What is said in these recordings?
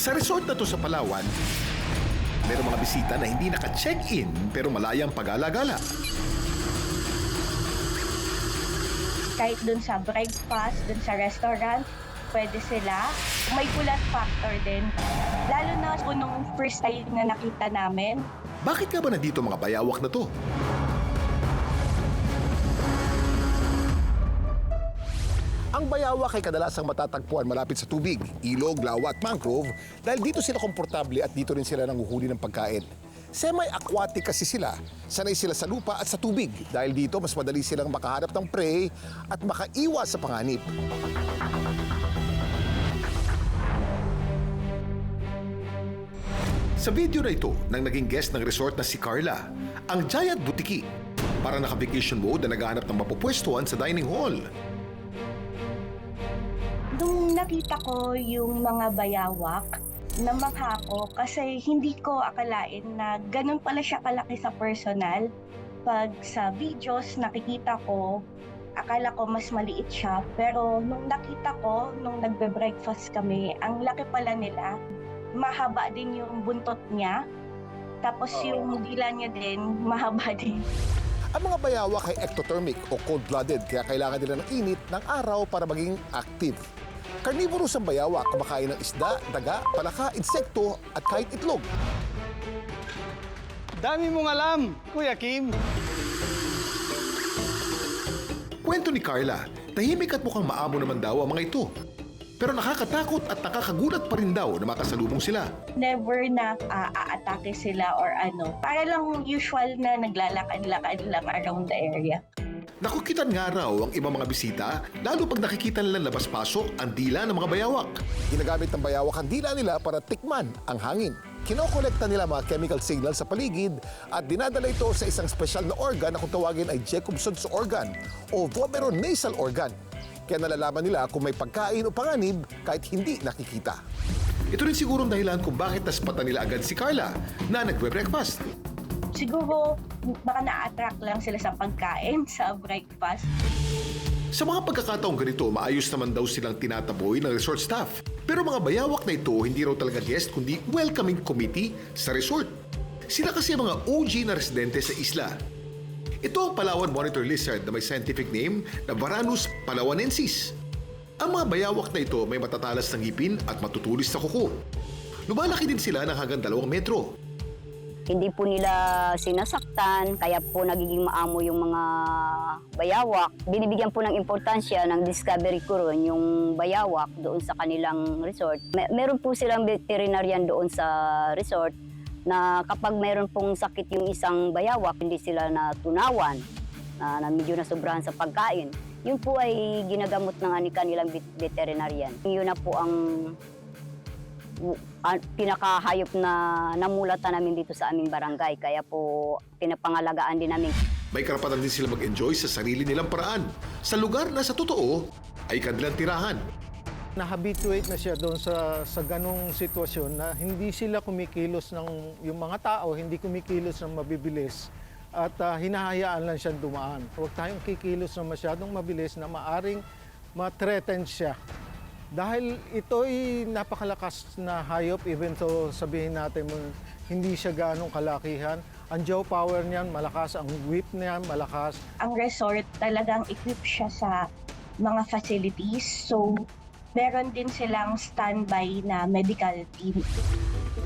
Sa resort na to sa Palawan, merong mga bisita na hindi naka-check-in pero malayang pag-alagala. Kahit dun sa breakfast, dun sa restaurant, pwede sila. May kulat factor din. Lalo na nung first time na nakita namin. Bakit nga ba nandito mga bayawak na to? Ang bayawak ay kadalasang matatagpuan malapit sa tubig, ilog, lawa at mangrove dahil dito sila komportable at dito rin sila nanguhuli ng pagkain. Semi-aquatic kasi sila. Sanay sila sa lupa at sa tubig dahil dito mas madali silang makahanap ng prey at makaiwas sa panganib. Sa video na ito, nang naging guest ng resort na si Carla, ang giant butiki, para naka-vacation mode na naghahanap ng mapupwestuhan sa dining hall. Nung nakita ko yung mga bayawak, namangha ko kasi hindi ko akalain na ganun pala siya kalaki sa personal. Pag sa videos nakikita ko, akala ko mas maliit siya. Pero nung nakita ko, nung nagbe-breakfast kami, ang laki pala nila. Mahaba din yung buntot niya. Tapos yung dila niya din, mahaba din. Ang mga bayawak ay ectothermic o cold-blooded kaya kailangan nila ng init ng araw para maging active. Carnivorous ang bayawak, kumakain ng isda, daga, palaka, insekto at kahit itlog. Dami mong alam, Kuya Kim. Kwento ni Carla, tahimik at mukhang maamo naman daw ang mga ito. Pero nakakatakot at nakakagulat pa rin daw na makasalubong sila. Never na aatake sila or ano. Para lang usual na naglalakad-lakad lang around the area. Nakukitan nga raw ang ibang mga bisita, lalo pag nakikita nila labas-pasok ang dila ng mga bayawak. Ginagamit ng bayawak ang dila nila para tikman ang hangin. Kinokolekta nila mga chemical signal sa paligid at dinadala ito sa isang special na organ na kung tawagin ay Jacobson's organ o vomeronasal organ. Kaya nalalaman nila kung may pagkain o panganib kahit hindi nakikita. Ito rin sigurong dahilan kung bakit naspatan nila agad si Carla na nagbe-breakfast. Siguro, baka na-attract lang sila sa pagkain, sa breakfast. Sa mga pagkakataong ganito, maayos naman daw silang tinataboy ng resort staff. Pero mga bayawak na ito, hindi raw talaga guest kundi welcoming committee sa resort. Sila kasi mga OG na residente sa isla. Ito ang Palawan monitor lizard na may scientific name na Varanus palawanensis. Ang mga bayawak na ito may matatalas na ngipin at matutulis na kuko. Lumalaki din sila ng hanggang 2 metro. Hindi po nila sinasaktan, kaya po nagiging maamo yung mga bayawak. Binibigyan po ng importansya ng Discovery Coron yung bayawak doon sa kanilang resort. Meron po silang veterinarian doon sa resort na kapag meron pong sakit yung isang bayawak, hindi sila natunawan na medyo nasobrahan sa pagkain. Yun po ay ginagamot ng kanilang veterinarian. Yun na po ang pinakahayop na namulatan namin dito sa aming barangay. Kaya po pinapangalagaan din namin. May karapatan din sila mag-enjoy sa sarili nilang paraan sa lugar na sa totoo ay kanilang tirahan. Na-habituate na siya doon sa ganong sitwasyon na hindi sila kumikilos yung mga tao, hindi kumikilos ng mabibilis at hinahayaan lang siyang dumaan. Huwag tayong kikilos na masyadong mabilis na maaring ma-threaten siya. Dahil ito'y napakalakas na hayop, even though sabihin natin mo hindi siya ganong kalakihan. Ang jaw power niyan, malakas. Ang whip niyan, malakas. Ang resort talagang equip siya sa mga facilities. So, meron din silang standby na medical team.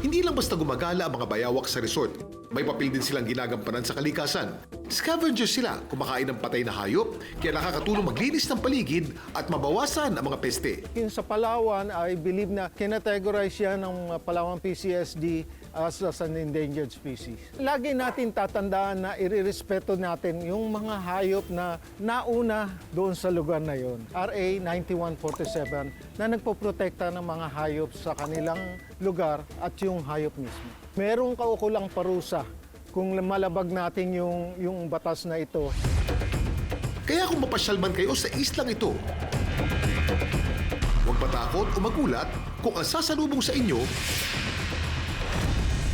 Hindi lang basta gumagala ang mga bayawak sa resort. May papel din silang ginagampanan sa kalikasan. Scavengers sila, kumakain ng patay na hayop, kaya nakakatulong maglinis ng paligid at mabawasan ang mga peste. Yung sa Palawan, I believe na kinategorize siya ng Palawan PCSD as an endangered species. Lagi natin tatandaan na irerespeto natin yung mga hayop na nauna doon sa lugar na yon. RA 9147 na nagpoprotekta ng mga hayop sa kanilang lugar at yung hayop mismo. Merong kaukulang parusa kung malabag natin yung batas na ito. Kaya kung mapasyal man kayo sa islang ito, huwag matakot o magulat kung ang sasalubong sa inyo,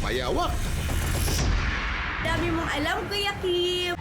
bayawak. Dami mong alam, Kuya Kim!